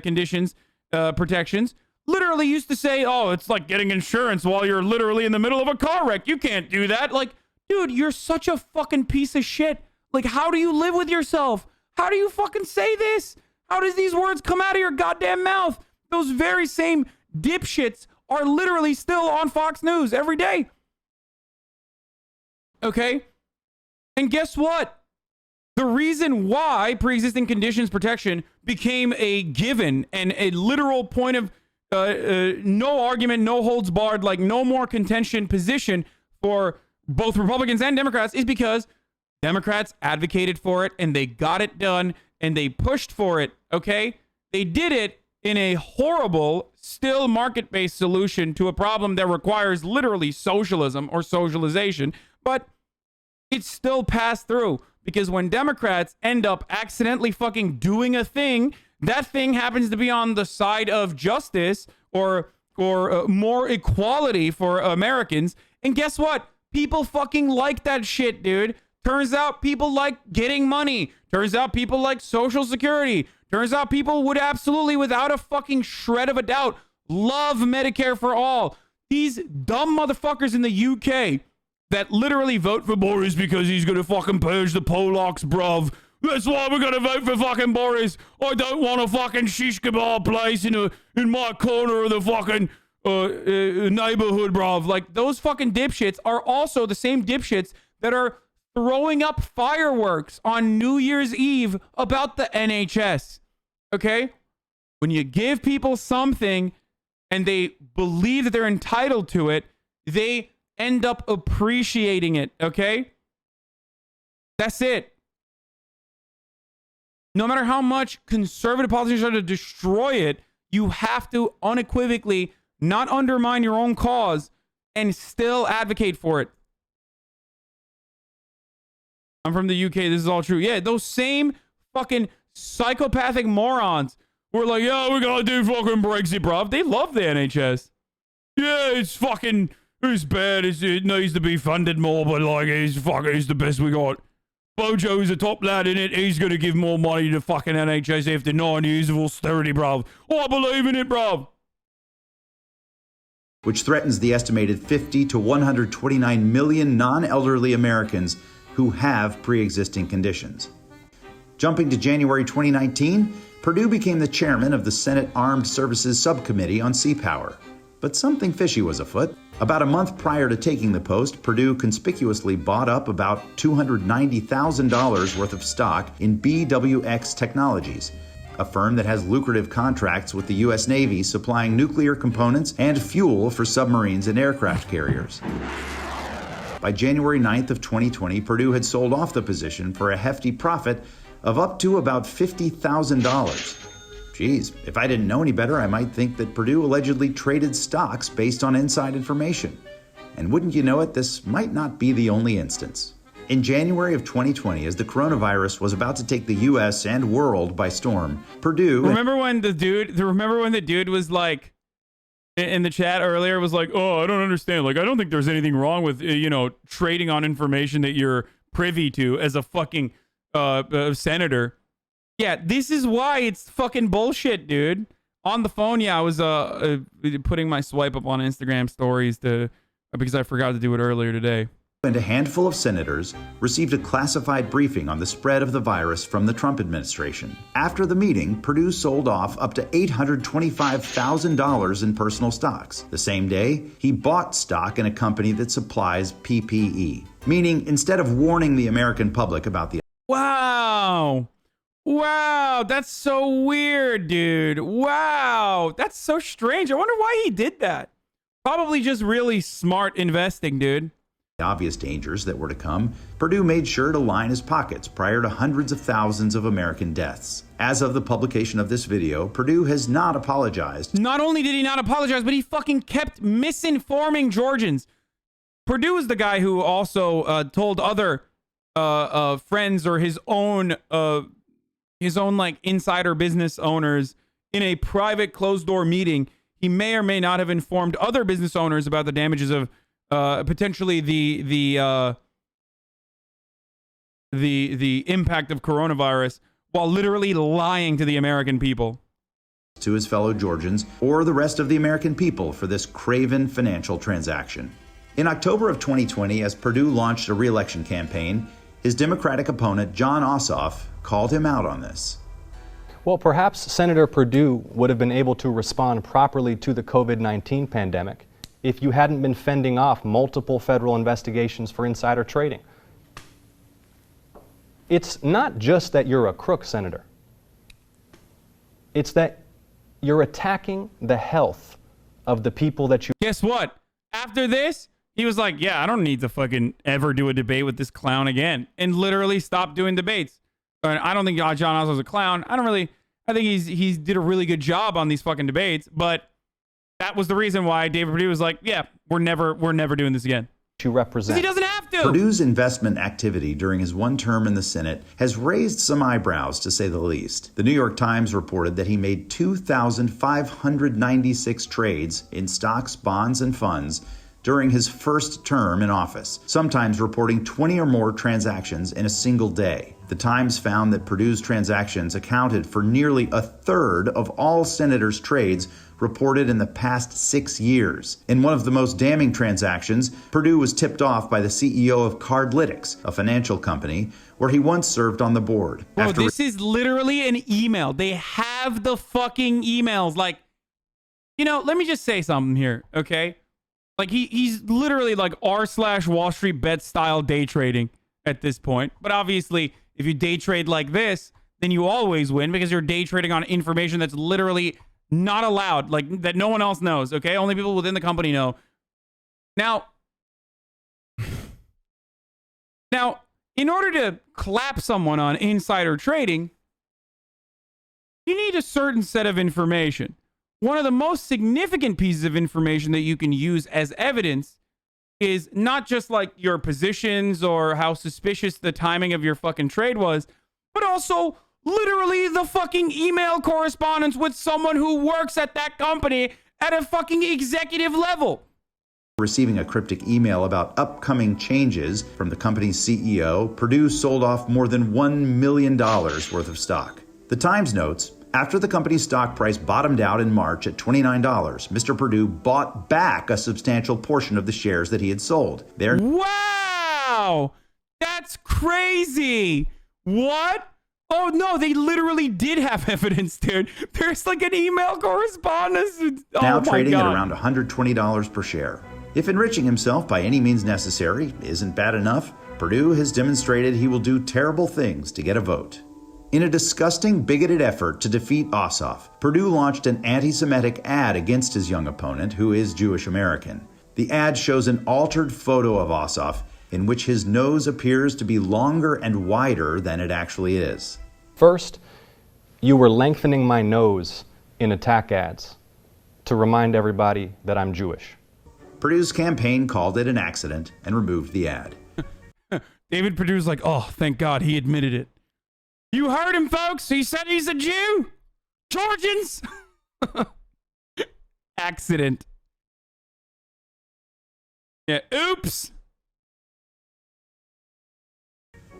conditions, protections, literally used to say, oh, it's like getting insurance while you're literally in the middle of a car wreck. You can't do that. Like, dude, you're such a fucking piece of shit. Like, how do you live with yourself? How do you fucking say this? How does these words come out of your goddamn mouth? Those very same dipshits are literally still on Fox News every day. Okay? And guess what? The reason why pre-existing conditions protection became a given and a literal point of no argument, no holds barred, like no more contention position for both Republicans and Democrats is because Democrats advocated for it and they got it done and they pushed for it, okay? They did it in a horrible, still market-based solution to a problem that requires literally socialism or socialization, but it's still passed through because when Democrats end up accidentally fucking doing a thing, that thing happens to be on the side of justice or more equality for Americans. And guess what? People fucking like that shit, dude. Turns out people like getting money. Turns out people like Social Security. Turns out people would absolutely, without a fucking shred of a doubt, love Medicare for all. These dumb motherfuckers in the UK that literally vote for Boris because he's gonna fucking purge the Polacks, bruv. That's why we're gonna vote for fucking Boris. I don't want a fucking shish kebab place in my corner of the fucking neighborhood, bruv. Like, those fucking dipshits are also the same dipshits that are throwing up fireworks on New Year's Eve about the NHS. Okay? When you give people something and they believe that they're entitled to it, they end up appreciating it. Okay? That's it. No matter how much conservative politicians try to destroy it, you have to unequivocally not undermine your own cause and still advocate for it. I'm from the UK. This is all true. Yeah, those same fucking psychopathic morons who are like, yeah, we gotta do fucking Brexit, bruv. They love the NHS. Yeah, it's bad. It needs to be funded more, but like, it's the best we got. Bojo's a top lad in it. He's gonna give more money to fucking NHS after 9 years of austerity, bruv. I believe in it, bruv. Which threatens the estimated 50 to 129 million non-elderly Americans who have pre-existing conditions. Jumping to January 2019, Perdue became the chairman of the Senate Armed Services Subcommittee on Sea Power. But something fishy was afoot. About a month prior to taking the post, Perdue conspicuously bought up about $290,000 worth of stock in BWX Technologies, a firm that has lucrative contracts with the U.S. Navy supplying nuclear components and fuel for submarines and aircraft carriers. By January 9th of 2020, Perdue had sold off the position for a hefty profit of up to about $50,000. Geez, if I didn't know any better, I might think that Perdue allegedly traded stocks based on inside information. And wouldn't you know it, this might not be the only instance. In January of 2020, as the coronavirus was about to take the U.S. and world by storm, Perdue... Remember when the dude was like, in the chat earlier, was like, oh, I don't understand. Like, I don't think there's anything wrong with, trading on information that you're privy to as a fucking senator. Yeah, this is why it's fucking bullshit, dude. On the phone, yeah, I was putting my swipe up on Instagram stories because I forgot to do it earlier today. And a handful of senators received a classified briefing on the spread of the virus from the Trump administration. After the meeting, Perdue sold off up to $825,000 in personal stocks. The same day, he bought stock in a company that supplies PPE, meaning instead of warning the American public about the... Wow, that's so weird, dude. Wow, that's so strange. I wonder why he did that. Probably just really smart investing, dude. Obvious dangers that were to come, Perdue made sure to line his pockets prior to hundreds of thousands of American deaths. As of the publication of this video, Perdue has not apologized. Not only did he not apologize, but he fucking kept misinforming Georgians. Perdue is the guy who also told other friends or his own like insider business owners in a private closed door meeting. He may or may not have informed other business owners about the damages of potentially the impact of coronavirus while literally lying to the American people. to his fellow Georgians or the rest of the American people for this craven financial transaction. In October of 2020, as Perdue launched a re-election campaign, his Democratic opponent, Jon Ossoff, called him out on this. Well, perhaps Senator Perdue would have been able to respond properly to the COVID-19 pandemic if you hadn't been fending off multiple federal investigations for insider trading. It's not just that you're a crook, Senator. It's that you're attacking the health of the people that you... Guess what? After this, he was like, yeah, I don't need to fucking ever do a debate with this clown again, and literally stopped doing debates. I don't think Jon Ossoff was a clown. I think he did a really good job on these fucking debates, but that was the reason why David Perdue was like, yeah, we're never doing this again. You represent. He doesn't have to. Perdue's investment activity during his one term in the Senate has raised some eyebrows, to say the least. The New York Times reported that he made 2,596 trades in stocks, bonds, and funds during his first term in office, sometimes reporting 20 or more transactions in a single day. The Times found that Perdue's transactions accounted for nearly a third of all senators' trades reported in the past 6 years. In one of the most damning transactions, Perdue was tipped off by the CEO of Cardlytics, a financial company, where he once served on the board. Bro, this is literally an email. They have the fucking emails. Like, let me just say something here, okay? Like, he's literally like r/Wall Street bet style day trading at this point. But obviously, if you day trade like this, then you always win because you're day trading on information that's literally not allowed, like that no one else knows, okay? Only people within the company know. Now, in order to clap someone on insider trading, you need a certain set of information. One of the most significant pieces of information that you can use as evidence is not just like your positions or how suspicious the timing of your fucking trade was, but also literally the fucking email correspondence with someone who works at that company at a fucking executive level. Receiving a cryptic email about upcoming changes from the company's CEO, Perdue sold off more than $1 million worth of stock. The Times notes, after the company's stock price bottomed out in March at $29, Mr. Perdue bought back a substantial portion of the shares that he had sold. Wow! That's crazy! What? Oh no, they literally did have evidence, dude. There's like an email correspondence. Now trading at around $120 per share. If enriching himself by any means necessary isn't bad enough, Perdue has demonstrated he will do terrible things to get a vote. In a disgusting, bigoted effort to defeat Ossoff, Perdue launched an anti-Semitic ad against his young opponent, who is Jewish American. The ad shows an altered photo of Ossoff in which his nose appears to be longer and wider than it actually is. First, you were lengthening my nose in attack ads to remind everybody that I'm Jewish. Perdue's campaign called it an accident and removed the ad. David Perdue's like, oh, thank God he admitted it. You heard him, folks. He said he's a Jew. Georgians. Accident. Yeah, oops.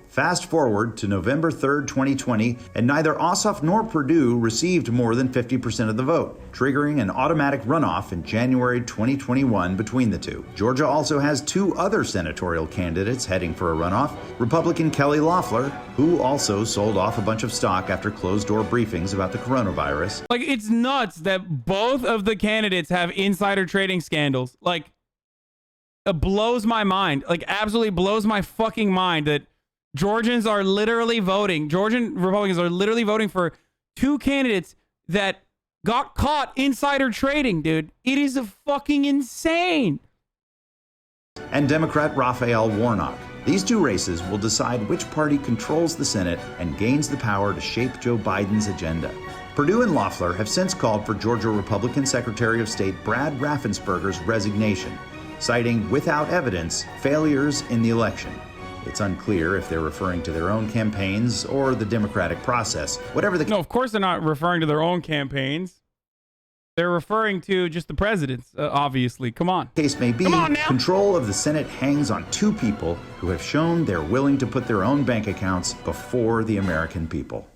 Fast forward to November 3rd, 2020, and neither Ossoff nor Perdue received more than 50% of the vote, triggering an automatic runoff in January 2021 between the two. Georgia also has two other senatorial candidates heading for a runoff, Republican Kelly Loeffler, who also sold off a bunch of stock after closed-door briefings about the coronavirus. Like, it's nuts that both of the candidates have insider trading scandals. Like, it blows my mind. Like, absolutely blows my fucking mind that Georgian Republicans are literally voting for two candidates that got caught insider trading, dude. It is fucking insane. And Democrat Raphael Warnock. These two races will decide which party controls the Senate and gains the power to shape Joe Biden's agenda. Perdue and Loeffler have since called for Georgia Republican Secretary of State Brad Raffensperger's resignation, citing, without evidence, failures in the election. It's unclear if they're referring to their own campaigns or the democratic process. No, of course they're not referring to their own campaigns. They're referring to just the president's, obviously. Come on. Case may be, control of the Senate hangs on two people who have shown they're willing to put their own bank accounts before the American people.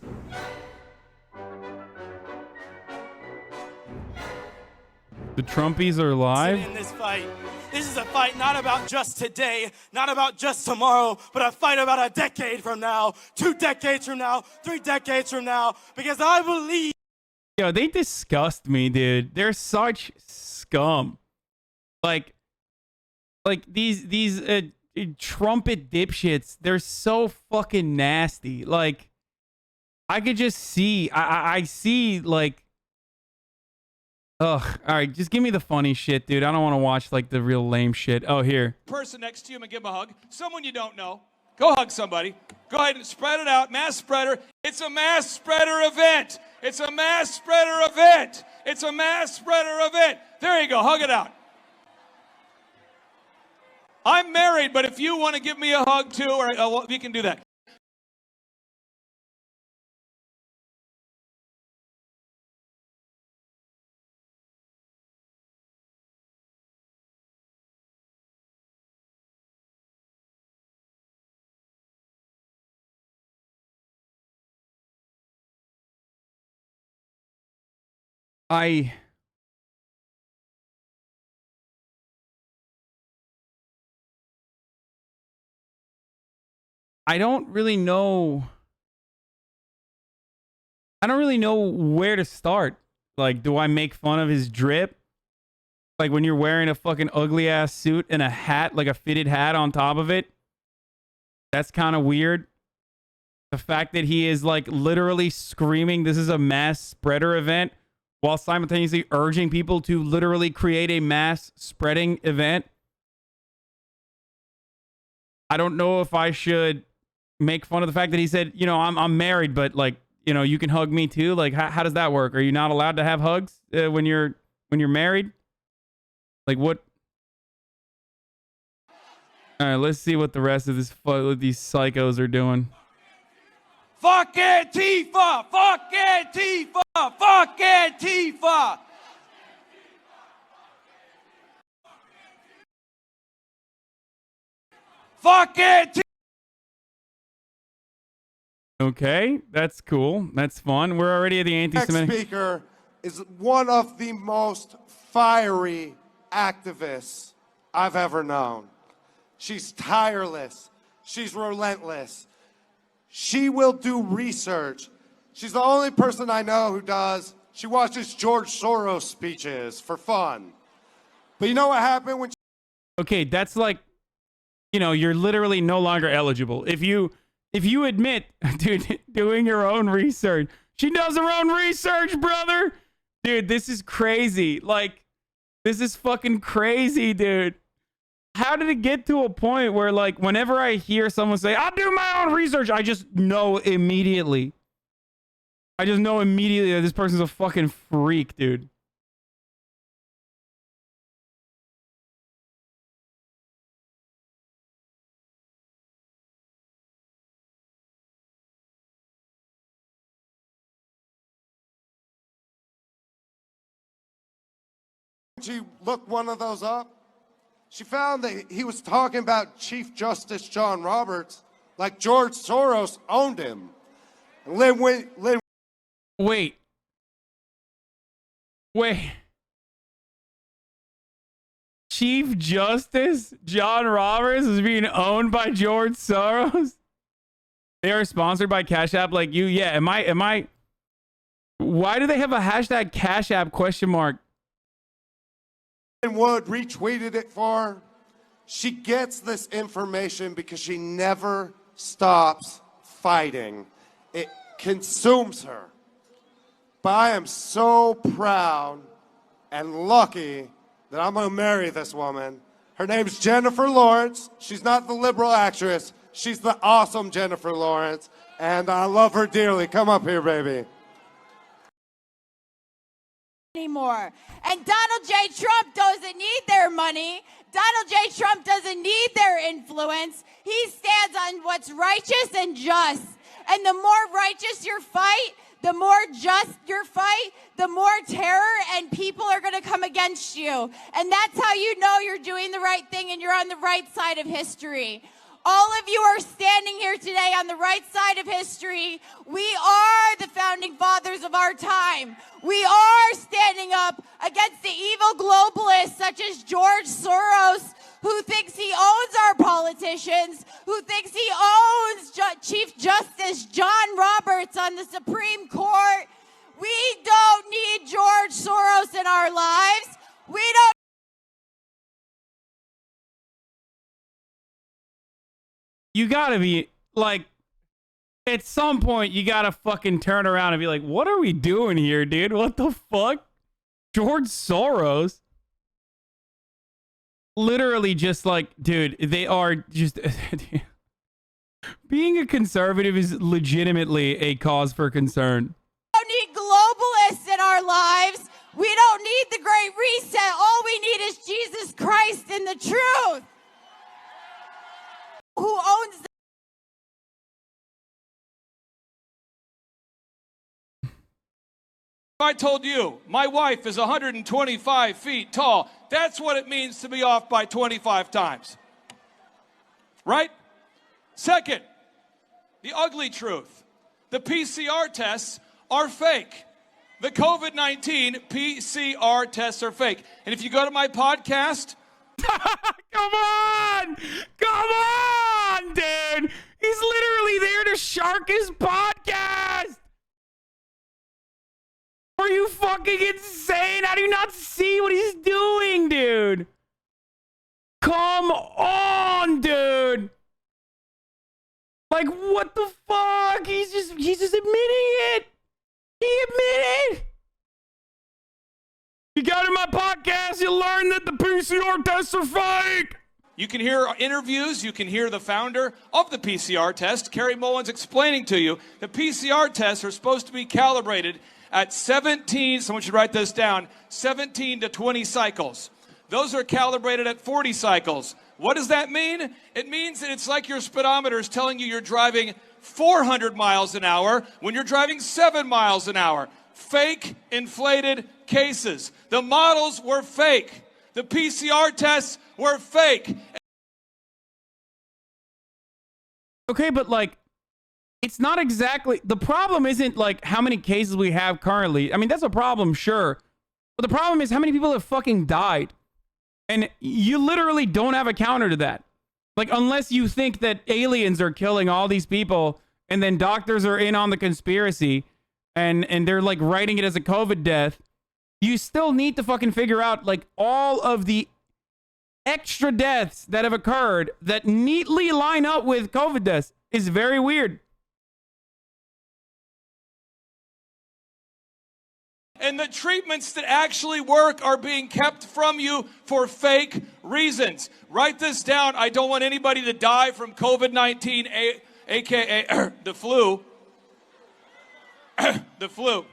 The Trumpies are live? In this fight. This is a fight not about just today, not about just tomorrow, but a fight about a decade from now, 2 decades from now, 3 decades from now, because I believe. Yo, they disgust me, dude. They're such scum. Like these trumpet dipshits. They're so fucking nasty. Like, I could just see. I see like. Ugh. All right, just give me the funny shit, dude. I don't want to watch like the real lame shit. Oh, here. Person next to you and give him a hug. Someone you don't know. Go hug somebody. Go ahead and spread it out. Mass spreader. It's a mass spreader event. It's a mass spreader event. It's a mass spreader event. There you go. Hug it out. I'm married, but if you want to give me a hug too, or you can do that. I don't really know. I don't really know where to start. Like, do I make fun of his drip? Like when you're wearing a fucking ugly ass suit and a hat, like a fitted hat on top of it. That's kind of weird. The fact that he is like literally screaming, this is a mass spreader event, while simultaneously urging people to literally create a mass spreading event. I don't know if I should make fun of the fact that he said, you know, I'm married, but like, you know, you can hug me too. Like, how does that work? Are you not allowed to have hugs when you're married? Like what? All right, let's see what the rest of these psychos are doing. Fuck Antifa! Fuck Antifa! Fuck Antifa! Fuck Antifa! Okay, that's cool. That's fun. We're already at the anti-Semitic. Next speaker is one of the most fiery activists I've ever known. She's tireless. She's relentless. She will do research. She's the only person I know who does. She watches George Soros speeches for fun. But you know what happened when Okay, that's like, you know, you're literally no longer eligible. If you admit, dude, doing your own research. She does her own research, brother. Dude, this is crazy. Like, this is fucking crazy, dude. How did it get to a point where, like, whenever I hear someone say, I'll do my own research, I just know immediately. I just know immediately that this person's a fucking freak, dude. she looked one of those up, she found that he was talking about Chief Justice John Roberts like George Soros owned him. And Wait. Chief Justice John Roberts is being owned by George Soros? They are sponsored by Cash App like you? Yeah, am I... Why do they have a hashtag Cash App question mark? Wood retweeted it for her. She gets this information because she never stops fighting. It consumes her. But I am so proud and lucky that I'm gonna marry this woman. Her name's Jennifer Lawrence. She's not the liberal actress. She's the awesome Jennifer Lawrence. And I love her dearly. Come up here, baby. Anymore. And Donald J. Trump doesn't need their money. Donald J. Trump doesn't need their influence. He stands on what's righteous and just. And the more righteous your fight, the more just your fight, the more terror and people are going to come against you. And that's how you know you're doing the right thing and you're on the right side of history. All of you are standing here today on the right side of history. We are the founding fathers of our time. We are standing up against the evil global such as George Soros, who thinks he owns our politicians, who thinks he owns Chief Justice John Roberts on the Supreme Court. We don't need George Soros in our lives. We don't. You gotta be, like, at some point, you gotta fucking turn around and be like, what are we doing here, dude? What the fuck? George Soros? Literally just like, dude, they are just... Being a conservative is legitimately a cause for concern. We don't need globalists in our lives. We don't need the Great Reset. All we need is Jesus Christ and the truth. Who owns the... I told you, my wife is 125 feet tall. That's what it means to be off by 25 times. Right? Second, the ugly truth. The PCR tests are fake. The COVID-19 PCR tests are fake. And if you go to my podcast... Come on! Come on, dude! He's literally there to shark his podcast! Are you fucking insane? How do you not see what he's doing, dude? Come on, dude! Like, what the fuck? He's just admitting it! He admitted! You got in my podcast, you learn that the PCR tests are fake! You can hear interviews, you can hear the founder of the PCR test, Kerry Mullins, explaining to you the PCR tests are supposed to be calibrated at 17, someone should write this down, 17 to 20 cycles. Those are calibrated at 40 cycles. What does that mean? It means that it's like your speedometer is telling you you're driving 400 miles an hour when you're driving 7 miles an hour. Fake, inflated cases. The models were fake. The PCR tests were fake. Okay, but like, it's not exactly, the problem isn't like how many cases we have currently. I mean, that's a problem, sure. But the problem is how many people have fucking died. And you literally don't have a counter to that. Like, unless you think that aliens are killing all these people and then doctors are in on the conspiracy and they're like writing it as a COVID death, you still need to fucking figure out like all of the extra deaths that have occurred that neatly line up with COVID deaths. Is very weird. And the treatments that actually work are being kept from you for fake reasons. Write this down. I don't want anybody to die from COVID-19, aka the flu. The flu.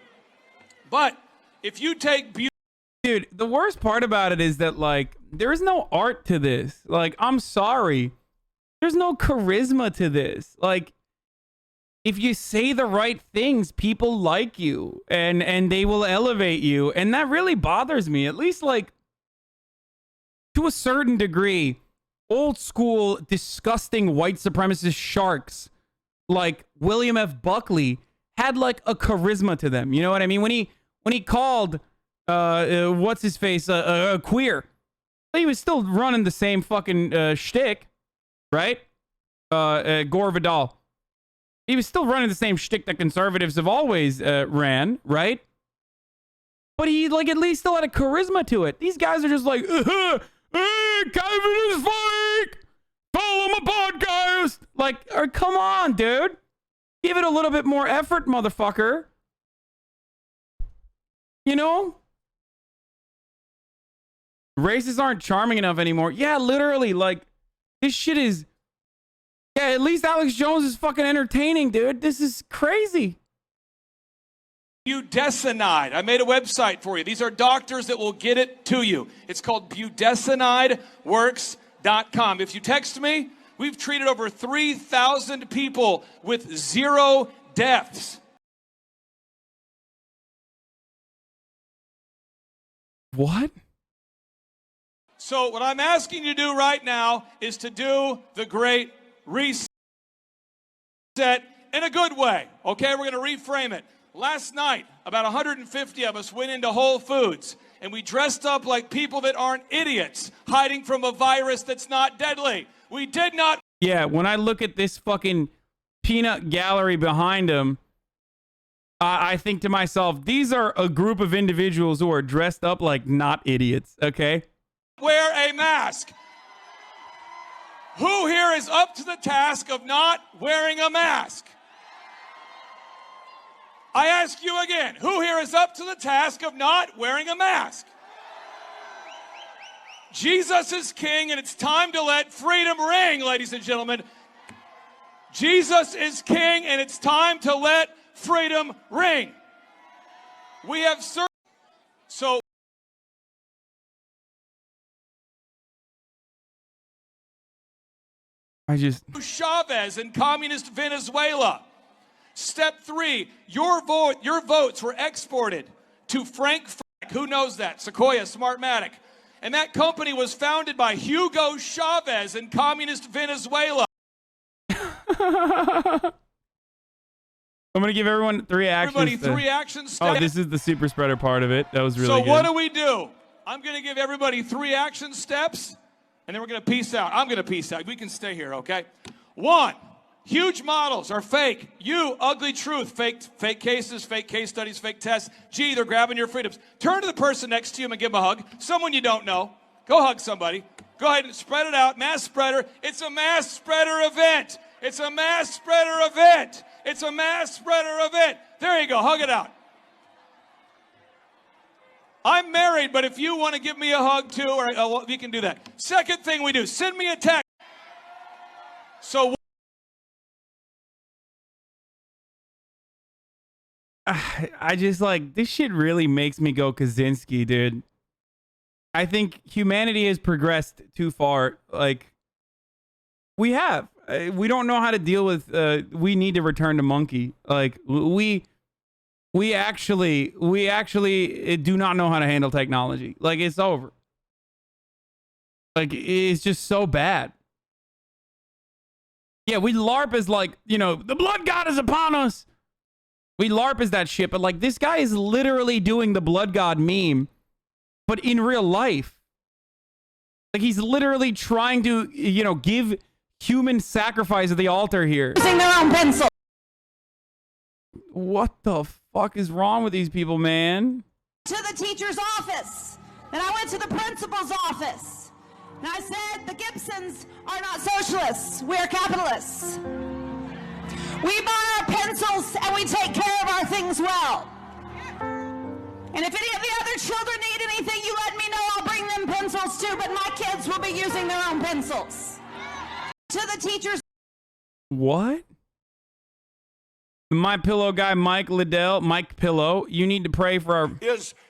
But if you take... Dude, the worst part about it is that, like, there is no art to this. Like, I'm sorry. There's no charisma to this. Like, if you say the right things, people like you and they will elevate you. And that really bothers me, at least like to a certain degree. Old school, disgusting white supremacist sharks like William F. Buckley had like a charisma to them. You know what I mean? When he called, what's his face, queer, he was still running the same fucking shtick, right? Gore Vidal. He was still running the same shtick that conservatives have always ran, right? But he, like, at least still had a charisma to it. These guys are just like, hey, COVID is fake! Follow my podcast! Like, come on, dude. Give it a little bit more effort, motherfucker. You know? Racists aren't charming enough anymore. Yeah, literally, like, this shit is... Yeah, at least Alex Jones is fucking entertaining, dude. This is crazy. Budesonide. I made a website for you. These are doctors that will get it to you. It's called budesonideworks.com. If you text me, we've treated over 3,000 people with 0 deaths. What? So what I'm asking you to do right now is to do the Great Reset in a good way. Okay, we're going to reframe it. Last night, about 150 of us went into Whole Foods And we dressed up like people that aren't idiots, hiding from a virus that's not deadly. We did not. Yeah, when I look at this fucking peanut gallery behind him, I think to myself, these are a group of individuals who are dressed up like not idiots, okay? Wear a mask. Who here is up to the task of not wearing a mask? I ask you again, who here is up to the task of not wearing a mask? Jesus is king, and it's time to let freedom ring, ladies and gentlemen. Jesus is king, and it's time to let freedom ring. We have so Chavez in communist Venezuela. Step 3, your votes were exported to Frank, who knows that? Sequoia Smartmatic. And that company was founded by Hugo Chavez in communist Venezuela. I'm going to give everyone 3 actions. Everybody, 3 action steps. Oh, this is the super spreader part of it. That was really good. So what do we do? I'm going to give everybody 3 action steps, and then we're going to peace out. I'm going to peace out. We can stay here, okay? 1, huge models are fake. You, ugly truth, fake cases, fake case studies, fake tests. Gee, they're grabbing your freedoms. Turn to the person next to you and give them a hug. Someone you don't know. Go hug somebody. Go ahead and spread it out. Mass spreader. It's a mass spreader event. It's a mass spreader event. It's a mass spreader event. There you go. Hug it out. I'm married, but if you want to give me a hug too, or you can do that. Second thing we do, send me a text. So I just like, this shit really makes me go Kaczynski, dude. I think humanity has progressed too far. Like, we have. We don't know how to deal with, we need to return to monkey. Like, we actually do not know how to handle technology. Like, it's over. Like, it's just so bad. Yeah, we LARP as like, you know, the blood god is upon us. We LARP as that shit, but like, this guy is literally doing the blood god meme, but in real life. Like, he's literally trying to, you know, give human sacrifice at the altar here. Using their own pencil. What the fuck is wrong with these people, man? To the teacher's office. Then I went to the principal's office. And I said, the Gibsons are not socialists. We're capitalists. We buy our pencils and we take care of our things well. And if any of the other children need anything, you let me know. I'll bring them pencils too, but my kids will be using their own pencils. To the teachers. What? My Pillow guy, Mike Liddell, Mike Pillow, you need to pray for our...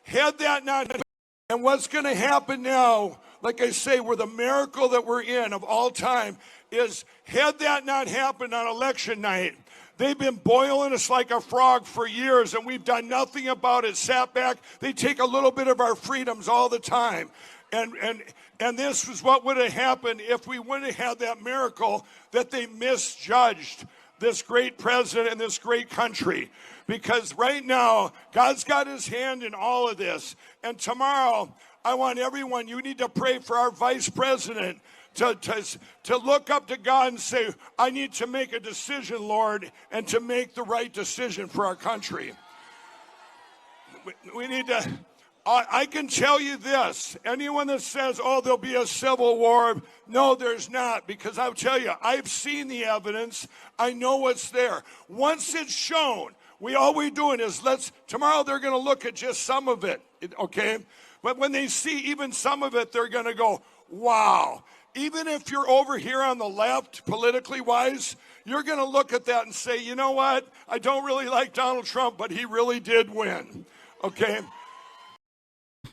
Had that not happened, and what's going to happen now, like I say, we're the miracle that we're in of all time, is had that not happened on election night, they've been boiling us like a frog for years, and we've done nothing about it. Sat back. They take a little bit of our freedoms all the time. And this is what would have happened if we wouldn't have had that miracle that they misjudged this great president and this great country. Because right now, God's got his hand in all of this. And tomorrow, I want everyone, you need to pray for our vice president to look up to God and say, I need to make a decision, Lord, and to make the right decision for our country. We need to... I can tell you this, anyone that says, oh, there'll be a civil war, no, there's not, because I'll tell you, I've seen the evidence. I know what's there. Once it's shown, all we're doing is tomorrow they're going to look at just some of it, okay? But when they see even some of it, they're going to go, wow. Even if you're over here on the left, politically wise, you're going to look at that and say, you know what? I don't really like Donald Trump, but he really did win, okay?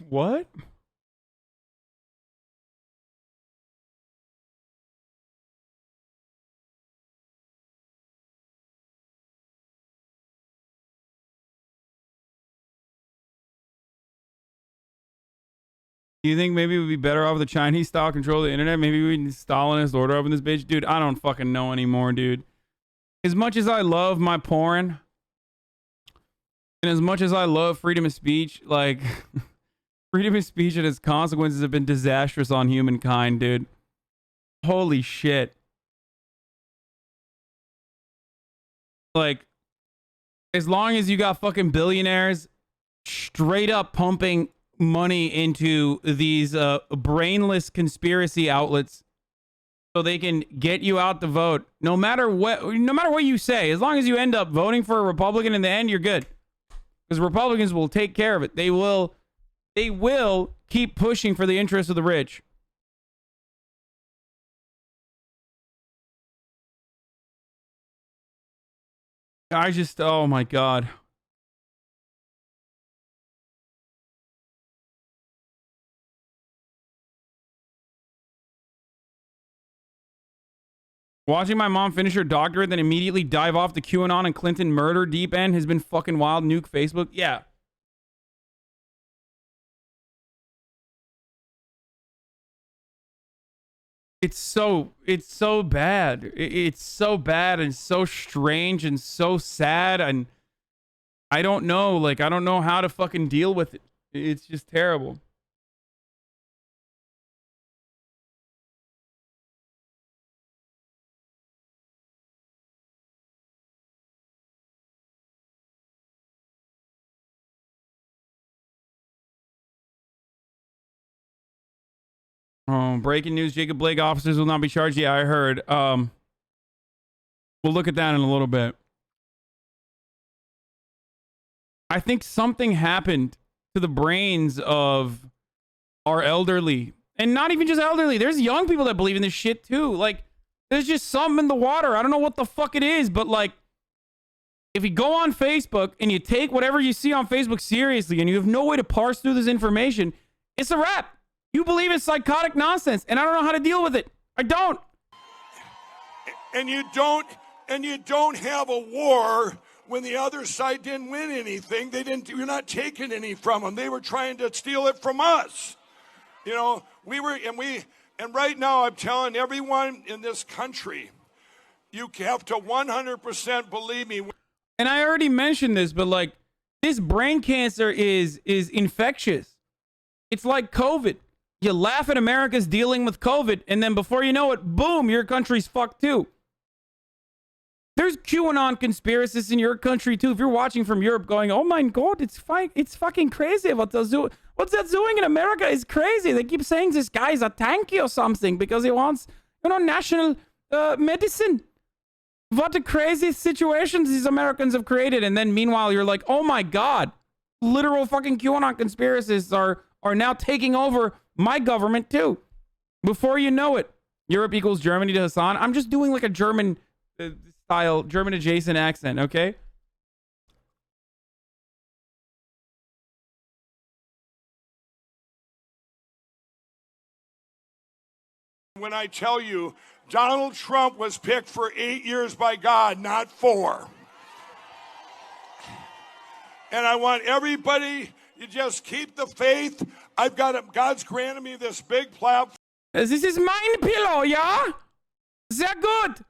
What? Do you think maybe we'd be better off with the Chinese style control of the internet? Maybe we need Stalinist order up in this bitch? Dude, I don't fucking know anymore, dude. As much as I love my porn, and as much as I love freedom of speech, like... Freedom of speech and its consequences have been disastrous on humankind, dude. Holy shit. Like, as long as you got fucking billionaires straight up pumping money into these brainless conspiracy outlets so they can get you out to vote, no matter what you say, as long as you end up voting for a Republican in the end, you're good. Because Republicans will take care of it. They will keep pushing for the interests of the rich. Oh my God. Watching my mom finish her doctorate, then immediately dive off the QAnon and Clinton murder deep end has been fucking wild. Nuke Facebook. Yeah. It's so bad. It's so bad and so strange and so sad. And I don't know, like, I don't know how to fucking deal with it. It's just terrible. Breaking news, Jacob Blake officers will not be charged. Yeah, I heard. We'll look at that in a little bit. I think something happened to the brains of our elderly. And not even just elderly. There's young people that believe in this shit too. Like, there's just something in the water. I don't know what the fuck it is, but like, if you go on Facebook and you take whatever you see on Facebook seriously and you have no way to parse through this information, it's a wrap. You believe it's psychotic nonsense, and I don't know how to deal with it. I don't. And you don't have a war when the other side didn't win anything. You're not taking any from them. They were trying to steal it from us. You know, and right now I'm telling everyone in this country, you have to 100% believe me. And I already mentioned this, but like, this brain cancer is infectious. It's like COVID. You laugh at America's dealing with COVID, and then before you know it, boom, your country's fucked too. There's QAnon conspiracists in your country too. If you're watching from Europe going, oh my God, it's fucking crazy what's that doing in America is crazy. They keep saying this guy's a tanky or something because he wants, national medicine. What a crazy situations these Americans have created. And then meanwhile, you're like, oh my God, literal fucking QAnon conspiracists are now taking over my government too. Before you know it, Europe equals Germany to Hassan. I'm just doing like a German style, German adjacent accent, okay? When I tell you, Donald Trump was picked for 8 years by God, not 4. And I want everybody, you just keep the faith. God's granted me this big platform. This is mein Pillow, ja? Sehr gut.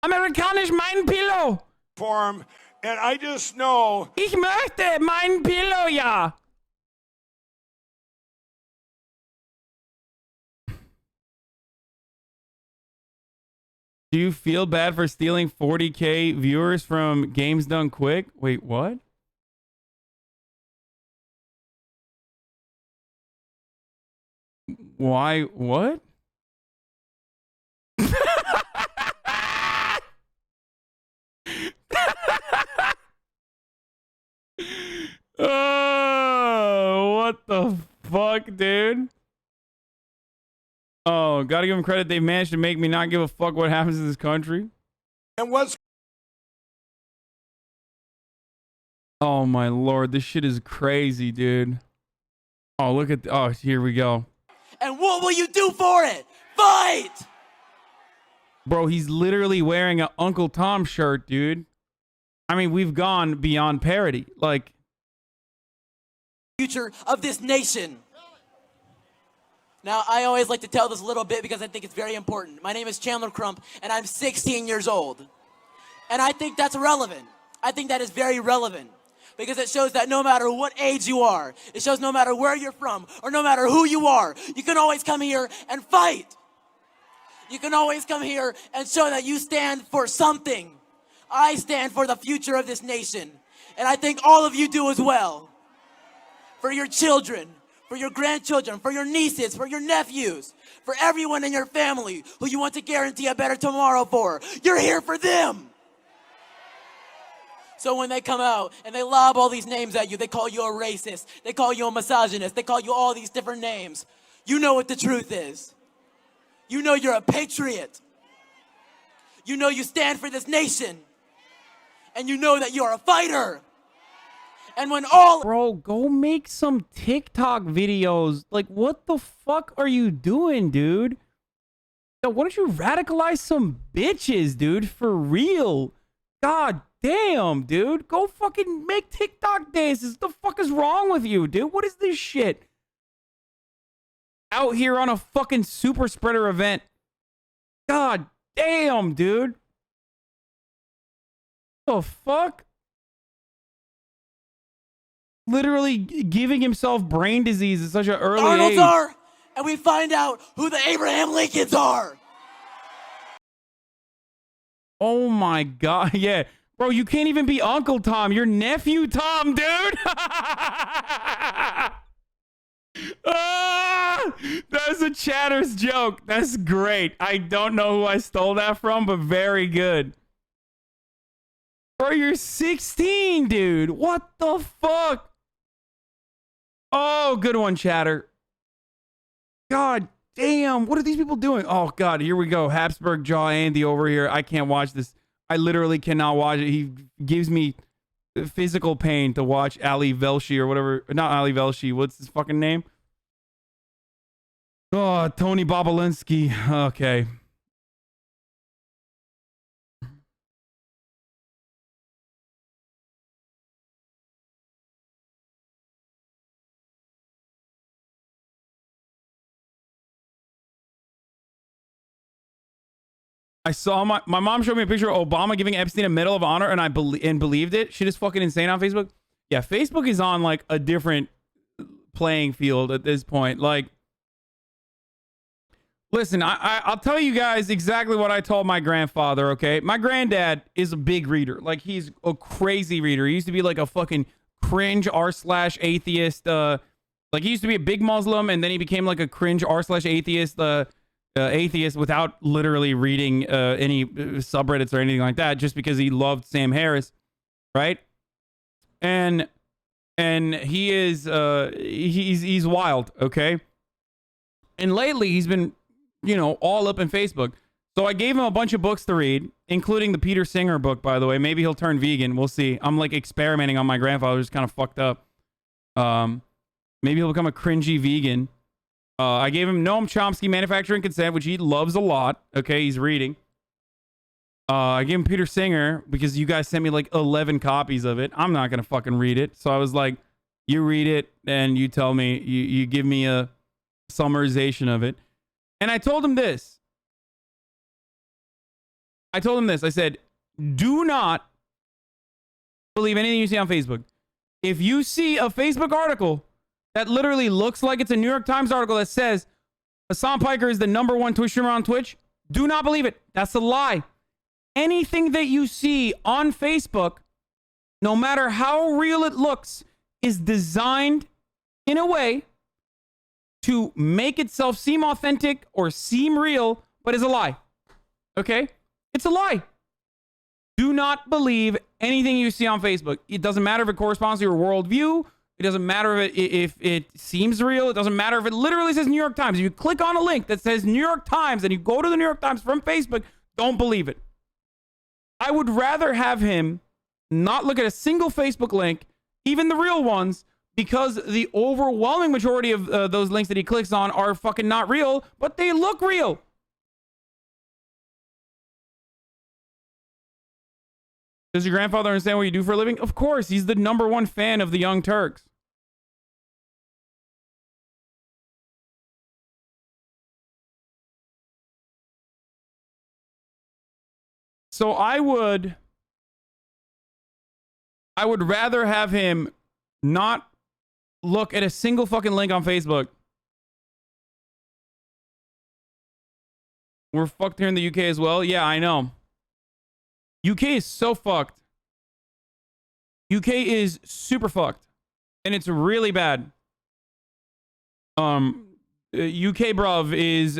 Amerikanisch mein Pillow. And I just know. Ich möchte mein Pillow, ja. Do you feel bad for stealing 40K viewers from Games Done Quick? Wait, what? Why? What? Oh, what the fuck, dude? Oh, gotta give them credit. They managed to make me not give a fuck what happens in this country. And what's... Oh, my Lord. This shit is crazy, dude. Oh, look at... Oh, here we go. And what will you do for it? Fight! Bro, he's literally wearing an Uncle Tom shirt, dude. I mean, we've gone beyond parody. Like... Future of this nation. Now, I always like to tell this little bit because I think it's very important. My name is Chandler Crump, and I'm 16 years old. And I think that's relevant. I think that is very relevant. because it shows that no matter what age you are, it shows no matter where you're from or no matter who you are, you can always come here and fight. You can always come here and show that you stand for something. I stand for the future of this nation, and I think all of you do as well. For your children, for your grandchildren, for your nieces, for your nephews, for everyone in your family who you want to guarantee a better tomorrow for. You're here for them. So when they come out and they lob all these names at you, they call you a racist, they call you a misogynist, they call you all these different names. You know what the truth is. You know you're a patriot. You know you stand for this nation. And you know that you're a fighter. And when all... Bro, go make some TikTok videos. Like, what the fuck are you doing, dude? Yo, why don't you radicalize some bitches, dude? For real. God damn, dude. Go fucking make TikTok dances. What the fuck is wrong with you, dude? What is this shit? Out here on a fucking super spreader event. God damn, dude. The fuck? Literally giving himself brain disease at such an early Arnolds age. are, and we find out who the Abraham Lincolns are. Oh my god, yeah. Bro, you can't even be Uncle Tom. You're Nephew Tom, dude. Ah, that's a Chatter's joke. That's great. I don't know who I stole that from, but very good. Bro, you're 16, dude. What the fuck? Oh, good one, Chatter. God damn. What are these people doing? Oh, God. Here we go. Habsburg Jaw Andy over here. I can't watch this. I literally cannot watch it. He gives me physical pain to watch Ali Velshi or whatever. Not Ali Velshi. What's his fucking name? Oh, Tony Bobolinsky. Okay. I saw my mom showed me a picture of Obama giving Epstein a Medal of Honor, and I believed it. Shit is fucking insane on Facebook. Yeah, Facebook is on like a different playing field at this point. Like, listen, I'll tell you guys exactly what I told my grandfather. Okay, my granddad is a big reader. Like, he's a crazy reader. He used to be like a fucking cringe r/atheist. Like, he used to be a big Muslim, and then he became like a cringe r/atheist. Atheist without literally reading any subreddits or anything like that, just because he loved Sam Harris, right? And he is he's wild, okay? And lately he's been, you know, all up in Facebook. So I gave him a bunch of books to read, including the Peter Singer book, by the way. Maybe he'll turn vegan. We'll see. I'm like experimenting on my grandfather, who's kind of fucked up. Maybe he'll become a cringy vegan. I gave him Noam Chomsky, Manufacturing Consent, which he loves a lot. Okay, he's reading. I gave him Peter Singer because you guys sent me like 11 copies of it. I'm not going to fucking read it. So I was like, you read it and you tell me, you give me a summarization of it. And I told him this. I said, do not believe anything you see on Facebook. If you see a Facebook article that literally looks like it's a New York Times article that says Hassan Piker is the #1 Twitch streamer on Twitch, do not believe it. That's a lie. Anything that you see on Facebook, no matter how real it looks, is designed in a way to make itself seem authentic or seem real, but is a lie. Okay? It's a lie. Do not believe anything you see on Facebook. It doesn't matter if it corresponds to your worldview. It doesn't matter if it seems real. It doesn't matter if it literally says New York Times. If you click on a link that says New York Times and you go to the New York Times from Facebook, don't believe it. I would rather have him not look at a single Facebook link, even the real ones, because the overwhelming majority of those links that he clicks on are fucking not real, but they look real. Does your grandfather understand what you do for a living? Of course, he's the #1 fan of the Young Turks. So I would I would rather have him not look at a single fucking link on Facebook. We're fucked here in the UK as well. Yeah, I know. UK is so fucked. UK is super fucked. And it's really bad. UK bruv is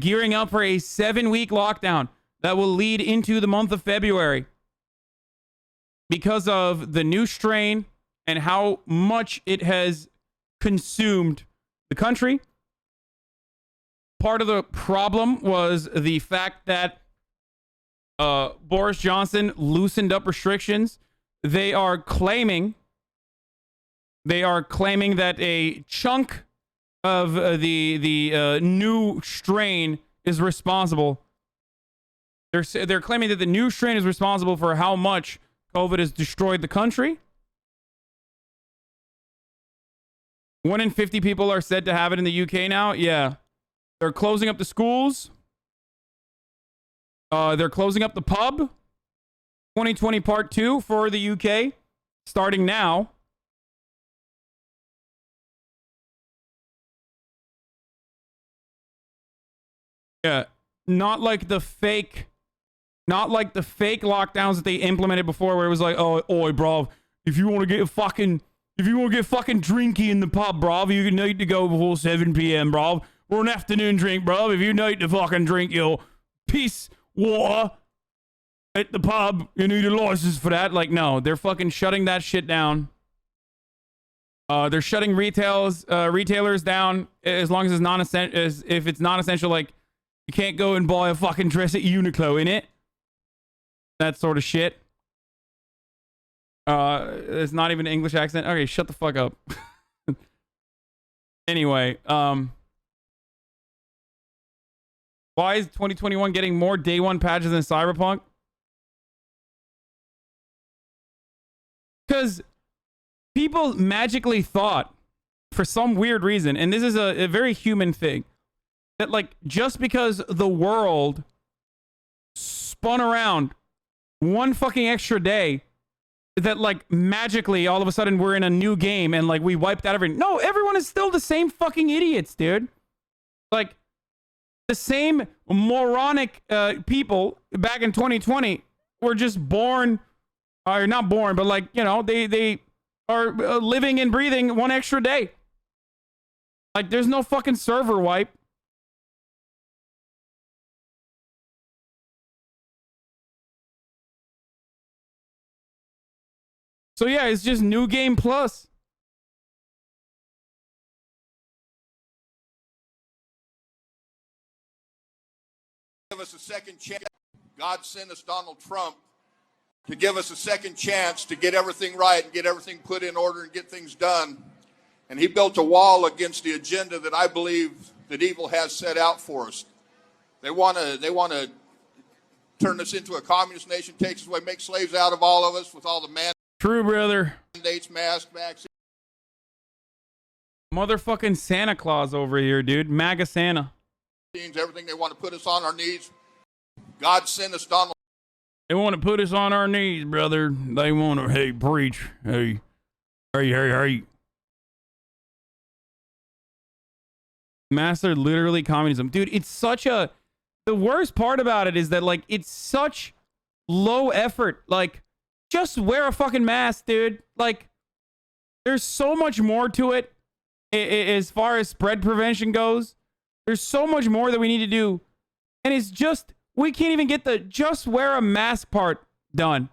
gearing up for a 7-week lockdown that will lead into the month of February because of the new strain and how much it has consumed the country. Part of the problem was the fact that Boris Johnson loosened up restrictions. They are claiming that a chunk of the new strain is responsible. They're claiming that the new strain is responsible for how much COVID has destroyed the country. 1 in 50 people are said to have it in the UK now. Yeah. They're closing up the schools. They're closing up the pub. 2020 part 2 for the UK. Starting now. Yeah. Not like the fake lockdowns that they implemented before where it was like, oh, oi, bro, if you want to get fucking drinky in the pub, bro, you need to go before 7 p.m., bro. Or an afternoon drink, bro. If you need to fucking drink your piss water at the pub, you need a license for that. Like, no, they're fucking shutting that shit down. They're shutting retailers down as long as it's non-essential. If it's non-essential, like, you can't go and buy a fucking dress at Uniqlo, in it. That sort of shit. It's not even an English accent. Okay, shut the fuck up. Anyway, why is 2021 getting more day one patches than Cyberpunk? Because people magically thought, for some weird reason, and this is a very human thing, that like just because the world spun around one fucking extra day, that like magically all of a sudden we're in a new game and like we wiped out everything. No, everyone is still the same fucking idiots, dude. Like the same moronic people back in 2020 were just born, or not born, but like, you know, they are living and breathing one extra day. Like there's no fucking server wipe. So yeah, it's just New Game Plus. Give us a second chance. God sent us Donald Trump to give us a second chance to get everything right and get everything put in order and get things done. And he built a wall against the agenda that I believe that evil has set out for us. They want to turn us into a communist nation, take us away, make slaves out of all of us with all the True, brother. mandates, mask, vaccines. Motherfucking Santa Claus over here, dude. MAGA Santa. Everything. They want to put us on our knees. God sent us Donald. They want to put us on our knees, brother. They want to, hey, preach. Hey. Master literally communism. Dude, it's such a... The worst part about it is that, like, it's such low effort. Like, just wear a fucking mask, dude. Like, there's so much more to it as far as spread prevention goes. There's so much more that we need to do. And it's just, we can't even get the just wear a mask part done.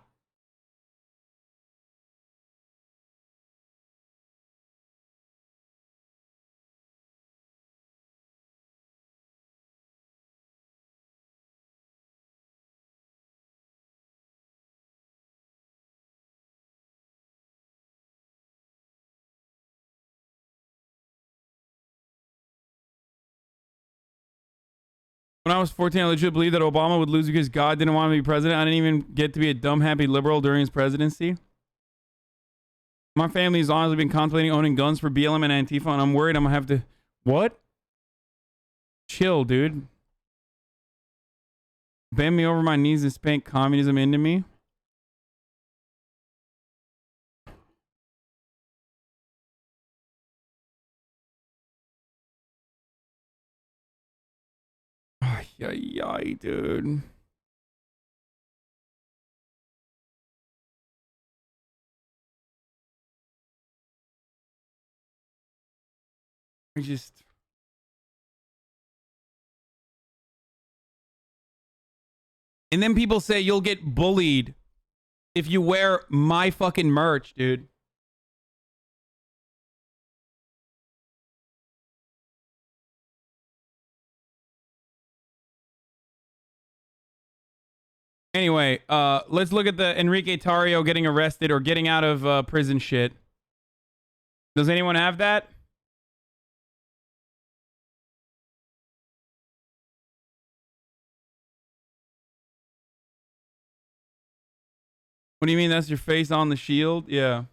When I was 14, I legit believed that Obama would lose because God didn't want him to be president. I didn't even get to be a dumb, happy liberal during his presidency. My family has honestly been contemplating owning guns for BLM and Antifa, and I'm worried I'm going to have to... What? Chill, dude. Bend me over my knees and spank communism into me. ay, dude. I just... And then people say you'll get bullied if you wear my fucking merch, dude. Anyway, let's look at the Enrique Tarrio getting arrested or getting out of prison shit. Does anyone have that? What do you mean that's your face on the shield? Yeah.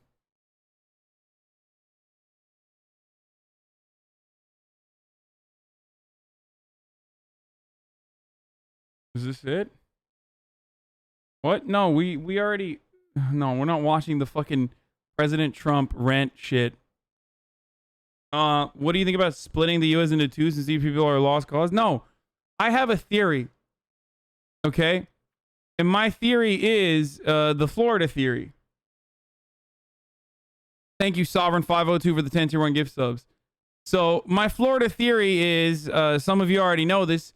Is this it? What? No, we already... No, we're not watching the fucking President Trump rant shit. What do you think about splitting the U.S. into two since these people are a lost cause? No. I have a theory. Okay? And my theory is the Florida theory. Thank you, Sovereign502, for the 10 tier 1 gift subs. So my Florida theory is, some of you already know this,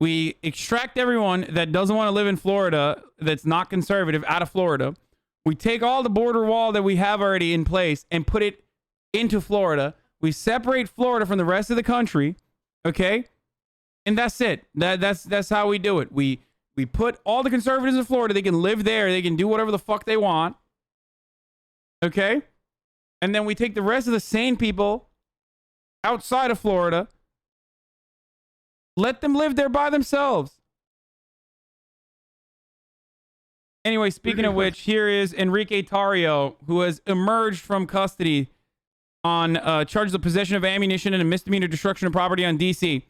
we extract everyone that doesn't want to live in Florida, that's not conservative, out of Florida. We take all the border wall that we have already in place and put it into Florida. We separate Florida from the rest of the country, okay? And that's it. That's how we do it. We put all the conservatives in Florida. They can live there. They can do whatever the fuck they want. Okay? And then we take the rest of the sane people outside of Florida. Let them live there by themselves. Anyway, speaking of which, here is Enrique Tarrio, who has emerged from custody on charges of possession of ammunition and a misdemeanor destruction of property on DC.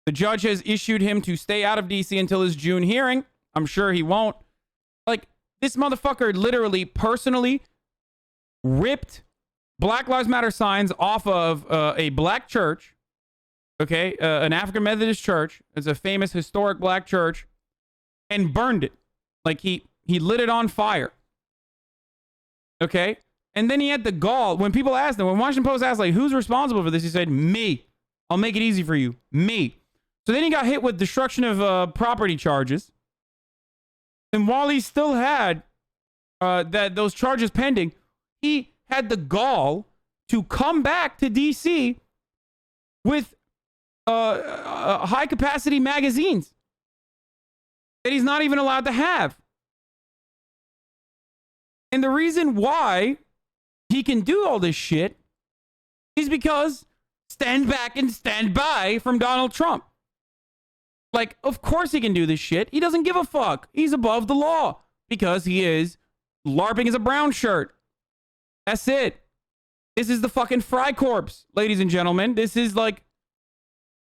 The judge has issued him to stay out of DC until his June hearing. I'm sure he won't. Like, this motherfucker literally, personally ripped Black Lives Matter signs off of a black church. Okay, an African Methodist church. It's a famous historic black church. And burned it. Like, he lit it on fire. Okay? And then he had the gall. When people asked him, when Washington Post asked, like, who's responsible for this? He said, me. I'll make it easy for you. Me. So then he got hit with destruction of property charges. And while he still had those charges pending, he had the gall to come back to DC with high-capacity magazines that he's not even allowed to have. And the reason why he can do all this shit is because stand back and stand by from Donald Trump. Like, of course he can do this shit. He doesn't give a fuck. He's above the law because he is LARPing as a brown shirt. That's it. This is the fucking Fry Corps, ladies and gentlemen. This is like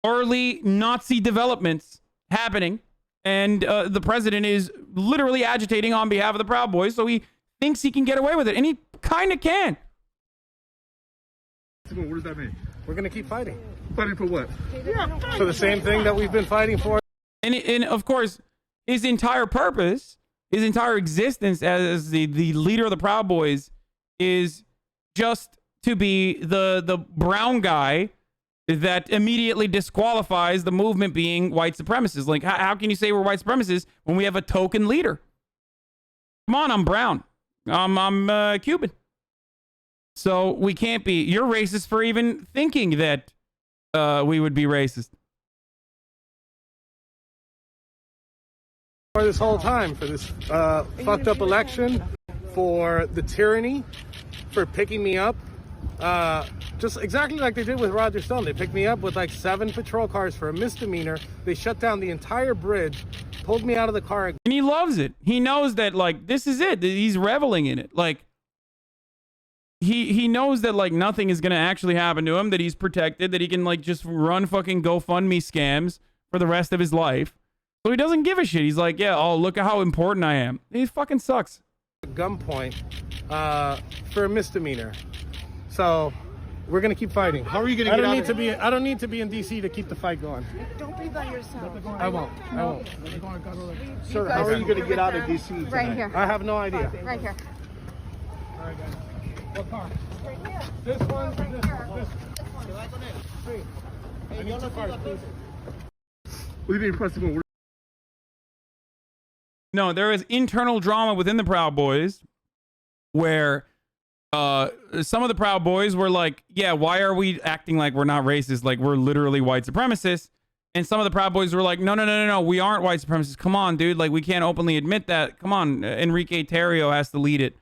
early Nazi developments happening. And the president is literally agitating on behalf of the Proud Boys, so he thinks he can get away with it. And he kind of can. What does that mean? We're going to keep fighting. Fighting for what? For the same thing that we've been fighting for. And of course, his entire purpose, his entire existence as the leader of the Proud Boys is just to be the brown guy that immediately disqualifies the movement being white supremacists. Like, how can you say we're white supremacists when we have a token leader? Come on, I'm brown. I'm Cuban. So we can't be. You're racist for even thinking that we would be racist. For this whole time, for this fucked up election, for the tyranny, for picking me up, just exactly like they did with Roger Stone. They picked me up with like 7 patrol cars for a misdemeanor. They shut down the entire bridge, pulled me out of the car. And he loves it. He knows that, like, this is it. He's reveling in it. Like, he knows that, like, nothing is going to actually happen to him, that he's protected, that he can, like, just run fucking GoFundMe scams for the rest of his life. So he doesn't give a shit. He's like, yeah, oh, look at how important I am. He fucking sucks. Gunpoint for a misdemeanor. So We're gonna keep fighting. How are you gonna get out of it? I don't need to be in DC to keep the fight going. Don't be by yourself. I won't. Sir, how are you gonna get out of DC tonight? Right here. I have no idea. Right here. All right, guys. What car? This one. I need 2 cars, please. What do you mean, Preston? No, there is internal drama within the Proud Boys where some of the Proud Boys were like, yeah, why are we acting like we're not racist? Like we're literally white supremacists. And some of the Proud Boys were like, no, we aren't white supremacists. Come on, dude. Like we can't openly admit that. Come on. Enrique Tarrio has to lead it.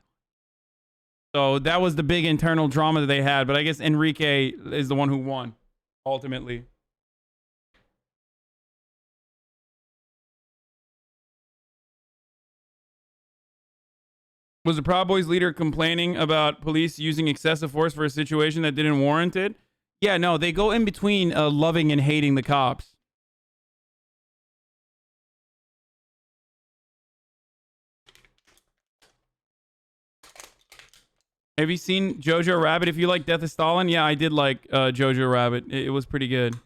So that was the big internal drama that they had. But I guess Enrique is the one who won ultimately. Was the Proud Boys leader complaining about police using excessive force for a situation that didn't warrant it? Yeah, no, they go in between loving and hating the cops. Have you seen Jojo Rabbit? If you like Death of Stalin, yeah, I did like Jojo Rabbit. It was pretty good.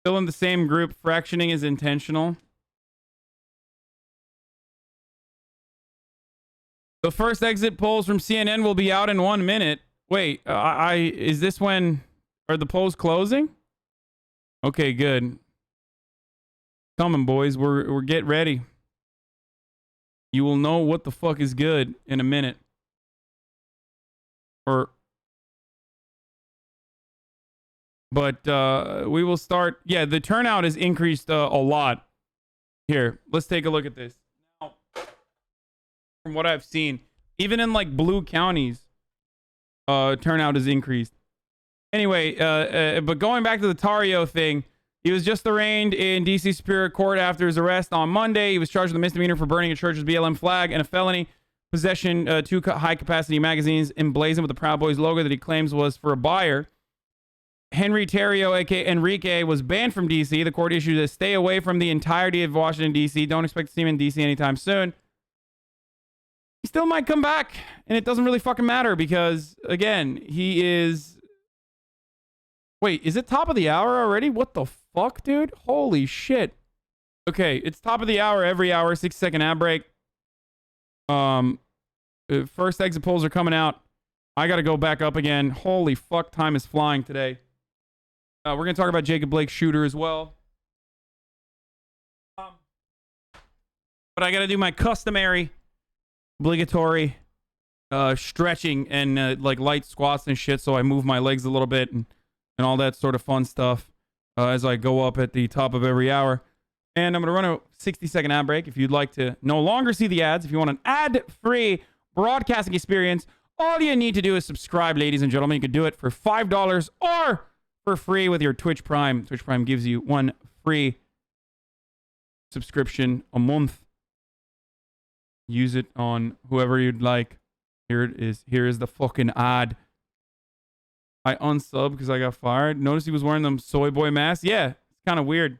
Still in the same group, fractioning is intentional. The first exit polls from CNN will be out in 1 minute. Wait, is this when... Are the polls closing? Okay, good. Coming, boys. We're get ready. You will know what the fuck is good in a minute. But we will start... Yeah, the turnout has increased a lot. Here, let's take a look at this. From what I've seen, even in like blue counties, turnout has increased. Anyway, but going back to the Tarrio thing, he was just arraigned in DC Superior Court after his arrest on Monday. He was charged with a misdemeanor for burning a church's BLM flag and a felony possession 2 high-capacity magazines emblazoned with the Proud Boys logo that he claims was for a buyer. Henry Tarrio, aka Enrique, was banned from DC. The court issued a stay away from the entirety of Washington, DC. Don't expect to see him in DC anytime soon. He still might come back, and it doesn't really fucking matter because, again, he is... Wait, is it top of the hour already? What the fuck, dude? Holy shit. Okay, it's top of the hour every hour, 6-second ad break. First exit polls are coming out. I gotta go back up again. Holy fuck, time is flying today. We're gonna talk about Jacob Blake's shooter as well. But I gotta do my customary... obligatory stretching and like light squats and shit, so I move my legs a little bit and all that sort of fun stuff as I go up at the top of every hour. And I'm going to run a 60-second ad break. If you'd like to no longer see the ads, if you want an ad-free broadcasting experience, all you need to do is subscribe, ladies and gentlemen. You can do it for $5 or for free with your Twitch Prime. Twitch Prime gives you 1 free subscription a month. Use it on whoever you'd like. Here it is. Here is the fucking ad. I unsubbed because I got fired. Notice he was wearing them soy boy masks. Yeah, it's kind of weird.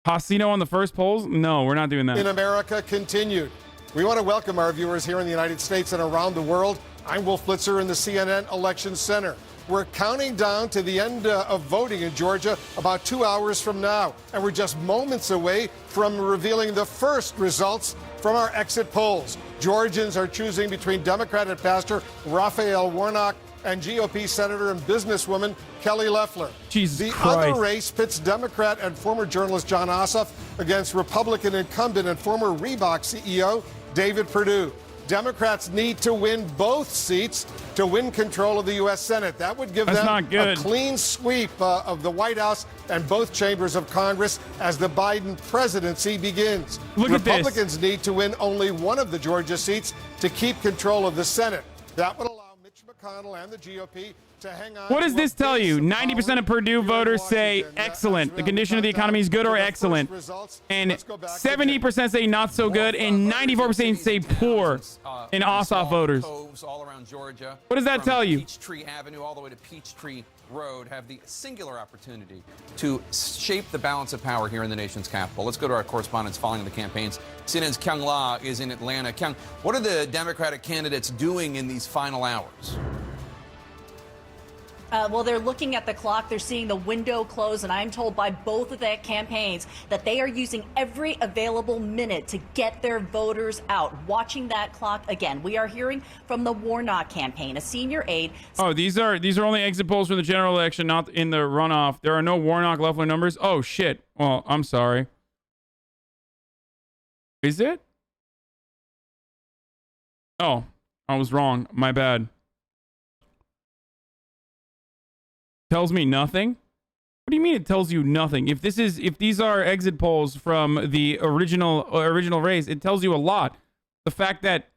Hasino on the first polls? No, we're not doing that. In America continued. We want to welcome our viewers here in the United States and around the world. I'm Wolf Blitzer in the CNN Election Center. We're counting down to the end of voting in Georgia about 2 hours from now. And we're just moments away from revealing the first results from our exit polls. Georgians are choosing between Democrat and Pastor Raphael Warnock and GOP Senator and businesswoman Kelly Loeffler. Jesus Christ. Other race pits Democrat and former journalist John Ossoff against Republican incumbent and former Reebok CEO David Perdue. Democrats need to win both seats to win control of the U.S. Senate. That would give them a clean sweep of the White House and both chambers of Congress as the Biden presidency begins. Republicans need to win only one of the Georgia seats to keep control of the Senate. That would allow Mitch McConnell McConnell and the GOP to hang on. What does this tell you? 90% of Purdue voters say excellent. The condition of the economy is good or excellent. And 70% say not so good. And 94% say poor in Ossoff voters. All around Georgia. What does that tell you? Peachtree Avenue all the way to Peachtree Road have the singular opportunity to shape the balance of power here in the nation's capital. Let's go to our correspondents following the campaigns. CNN's Kyung La is in Atlanta. Kyung, what are the Democratic candidates doing in these final hours? Well, they're looking at the clock. They're seeing the window close, and I'm told by both of their campaigns that they are using every available minute to get their voters out. Watching that clock again, we are hearing from the Warnock campaign, a senior aide. Oh, these are only exit polls for the general election, not in the runoff. There are no Warnock-Loeffler numbers. Oh shit. Well, I'm sorry. Is it? Oh, I was wrong. My bad. Tells me nothing? What do you mean it tells you nothing? If these are exit polls from the original race, it tells you a lot. The fact that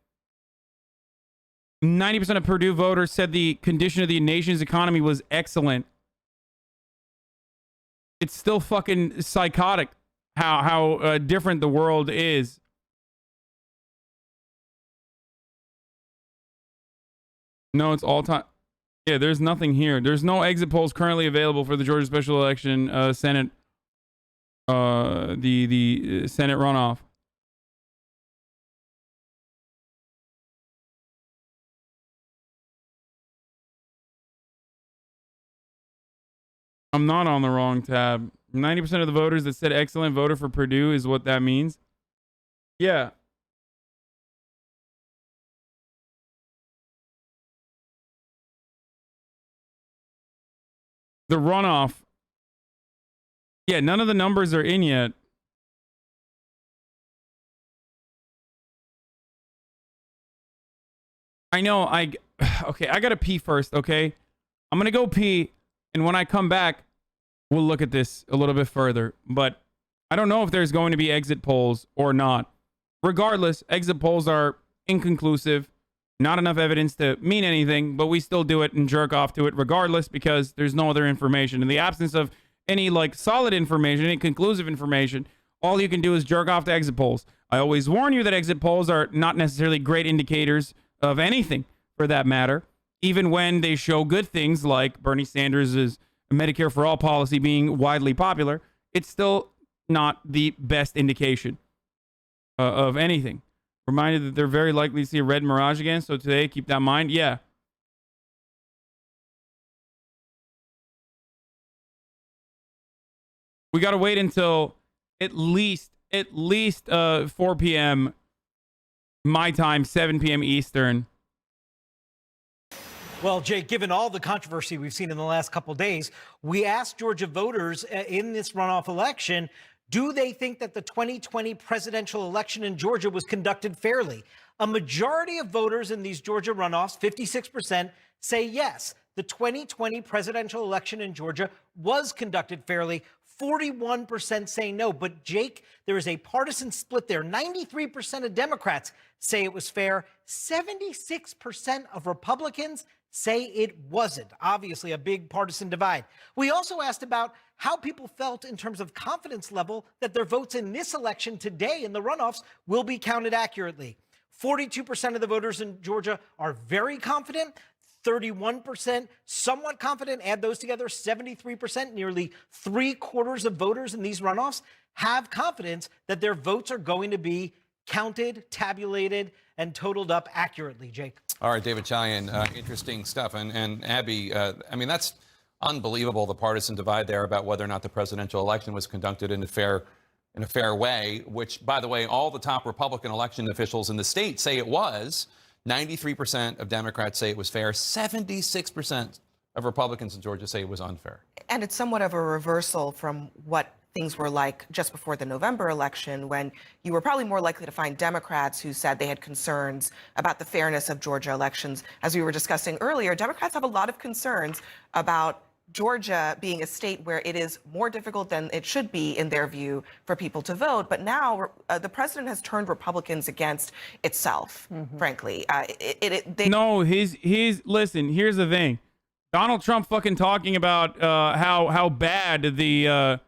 90% of Purdue voters said the condition of the nation's economy was excellent. It's still fucking psychotic how different the world is. No, it's all time. Yeah, there's nothing here. There's no exit polls currently available for the Georgia special election, Senate, the Senate runoff. I'm not on the wrong tab. 90% of the voters that said excellent voted for Purdue is what that means. Yeah. The runoff. Yeah, none of the numbers are in yet. I know, okay, I gotta pee first, okay? I'm gonna go pee, and when I come back, we'll look at this a little bit further. But I don't know if there's going to be exit polls or not. Regardless, exit polls are inconclusive. Not enough evidence to mean anything, but we still do it and jerk off to it regardless because there's no other information. In the absence of any solid information, any conclusive information, all you can do is jerk off to exit polls. I always warn you that exit polls are not necessarily great indicators of anything for that matter, even when they show good things like Bernie Sanders' Medicare for All policy being widely popular. It's still not the best indication of anything. Reminded that they're very likely to see a red mirage again. So today, keep that in mind. Yeah. We got to wait until at least 4 p.m. my time, 7 p.m. Eastern. Well, Jake, given all the controversy we've seen in the last couple of days, we asked Georgia voters in this runoff election, do they think that the 2020 presidential election in Georgia was conducted fairly? A majority of voters in these Georgia runoffs, 56%, say yes. The 2020 presidential election in Georgia was conducted fairly. 41% say no. But Jake, there is a partisan split there. 93% of Democrats say it was fair. 76% of Republicans say it wasn't. Obviously, a big partisan divide. We also asked about how people felt in terms of confidence level that their votes in this election today in the runoffs will be counted accurately. 42% of the voters in Georgia are very confident. 31% somewhat confident. Add those together, 73%, nearly 3/4 of voters in these runoffs have confidence that their votes are going to be counted, tabulated, and totaled up accurately, Jake. All right, David Chalian, interesting stuff. And Abby, I mean, that's unbelievable, the partisan divide there about whether or not the presidential election was conducted in a fair way, which, by the way, all the top Republican election officials in the state say it was. 93% of Democrats say it was fair. 76% of Republicans in Georgia say it was unfair. And it's somewhat of a reversal from what things were like just before the November election, when you were probably more likely to find Democrats who said they had concerns about the fairness of Georgia elections. As we were discussing earlier, Democrats have a lot of concerns about Georgia being a state where it is more difficult than it should be, in their view, for people to vote. But now the president has turned Republicans against itself, frankly. Listen, here's the thing. Donald Trump fucking talking about how bad the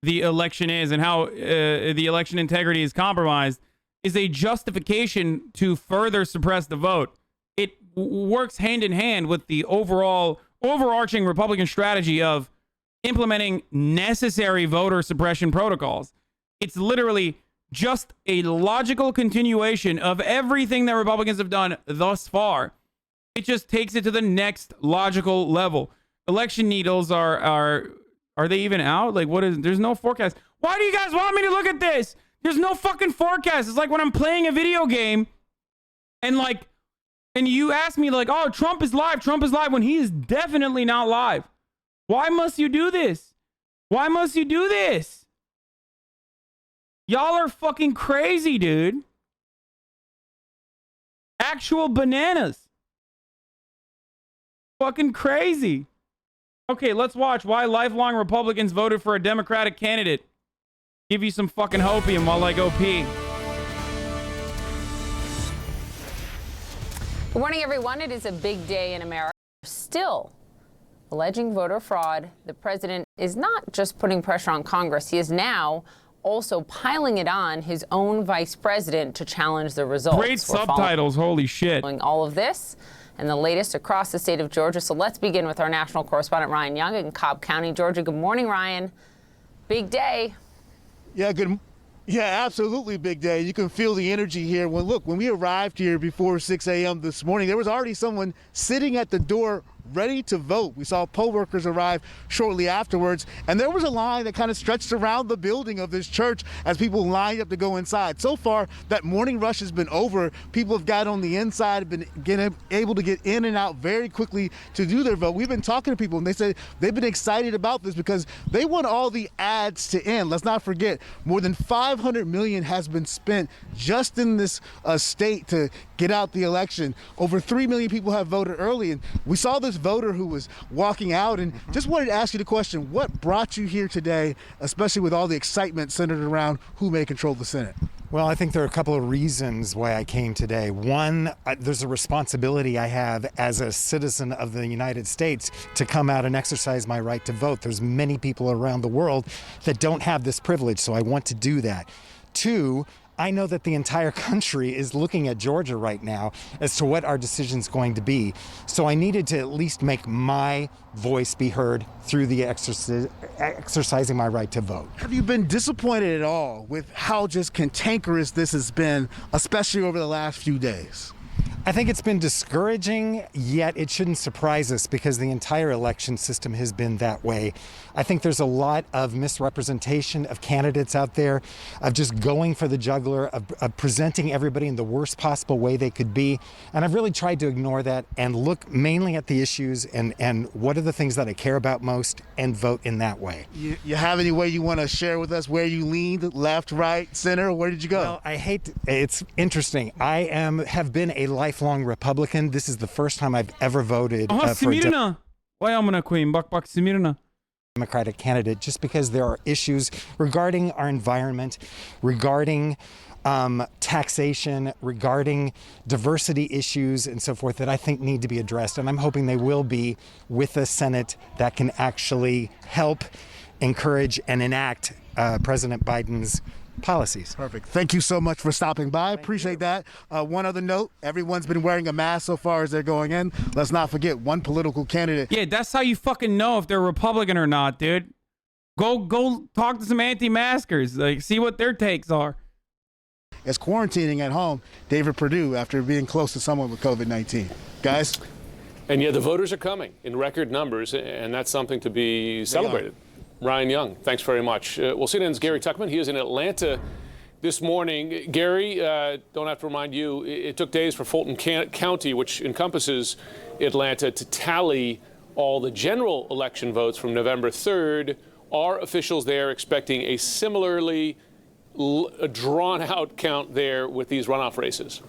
election is and how the election integrity is compromised is a justification to further suppress the vote. It works hand in hand with the overarching Republican strategy of implementing necessary voter suppression protocols. It's literally just a logical continuation of everything that Republicans have done thus far. It just takes it to the next logical level. Election needles are they even out? Like, there's no forecast. Why do you guys want me to look at this? There's no fucking forecast. It's like when I'm playing a video game and you ask me like, oh, Trump is live when he is definitely not live. Why must you do this? Why must you do this? Y'all are fucking crazy, dude. Actual bananas. Fucking crazy. Okay, let's watch why lifelong Republicans voted for a Democratic candidate. Give you some fucking hopium while I go pee. Good morning, everyone. It is a big day in America. Still alleging voter fraud. The president is not just putting pressure on Congress. He is now also piling it on his own vice president to challenge the results. Great subtitles. Holy shit. All of this and the latest across the state of Georgia. So let's begin with our national correspondent, Ryan Young, in Cobb County, Georgia. Good morning, Ryan. Big day. Yeah, absolutely big day. You can feel the energy here. When we arrived here before 6 a.m. this morning, there was already someone sitting at the door ready to vote. We saw poll workers arrive shortly afterwards, and there was a line that kind of stretched around the building of this church as people lined up to go inside. So far, that morning rush has been over. People have got on the inside, have been able to get in and out very quickly to do their vote. We've been talking to people, and they said they've been excited about this because they want all the ads to end. Let's not forget, more than $500 million has been spent just in this state to get out the election. Over 3 million people have voted early, and we saw this voter who was walking out, and just wanted to ask you the question, what brought you here today, especially with all the excitement centered around who may control the Senate? Well, I think there are a couple of reasons why I came today. One, there's a responsibility I have as a citizen of the United States to come out and exercise my right to vote. There's many people around the world that don't have this privilege, so I want to do that. Two, I know that the entire country is looking at Georgia right now as to what our decision's going to be. So I needed to at least make my voice be heard through the exercising my right to vote. Have you been disappointed at all with how just cantankerous this has been, especially over the last few days? I think it's been discouraging, yet it shouldn't surprise us because the entire election system has been that way. I think there's a lot of misrepresentation of candidates out there, of just going for the jugular, of presenting everybody in the worst possible way they could be. And I've really tried to ignore that and look mainly at the issues and what are the things that I care about most and vote in that way. You have any way you want to share with us where you leaned, left, right, center? Where did you go? Well, it's interesting. I have been a lifelong Republican. This is the first time I've ever voted for a Democratic candidate, just because there are issues regarding our environment, regarding taxation, regarding diversity issues and so forth that I think need to be addressed. And I'm hoping they will be with a Senate that can actually help encourage and enact President Biden's policies. Perfect. Thank you so much for stopping by. Appreciate that. One other note, everyone's been wearing a mask so far as they're going in. Let's not forget one political candidate. Yeah, that's how you fucking know if they're Republican or not, dude. Go talk to some anti-maskers. Like, see what their takes are. Is quarantining at home, David Perdue, after being close to someone with COVID-19. Guys? And yeah, the voters are coming in record numbers, and that's something to be celebrated. Ryan Young, thanks very much. Well, CNN's Gary Tuckman, he is in Atlanta this morning. Gary, don't have to remind you, it took days for Fulton County, which encompasses Atlanta, to tally all the general election votes from November 3rd. Are officials there expecting a similarly drawn-out count there with these runoff races?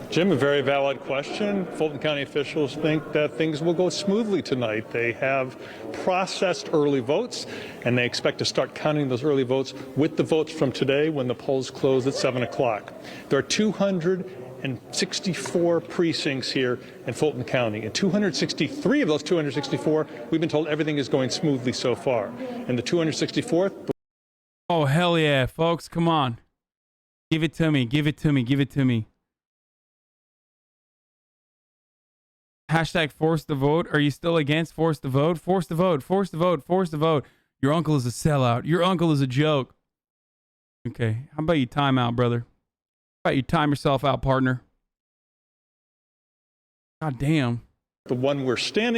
Jim, a very valid question. Fulton County officials think that things will go smoothly tonight. They have processed early votes, and they expect to start counting those early votes with the votes from today when the polls close at 7 o'clock. There are 264 precincts here in Fulton County. And 263 of those 264, we've been told everything is going smoothly so far. And the 264th... Oh, hell yeah, folks. Come on. Give it to me. Give it to me. Give it to me. Hashtag force the vote. Are you still against force the vote? Force the vote. Force the vote. Force the vote. Your uncle is a sellout. Your uncle is a joke. Okay. How about you time out, brother? How about you time yourself out, partner? God damn. The one we're standing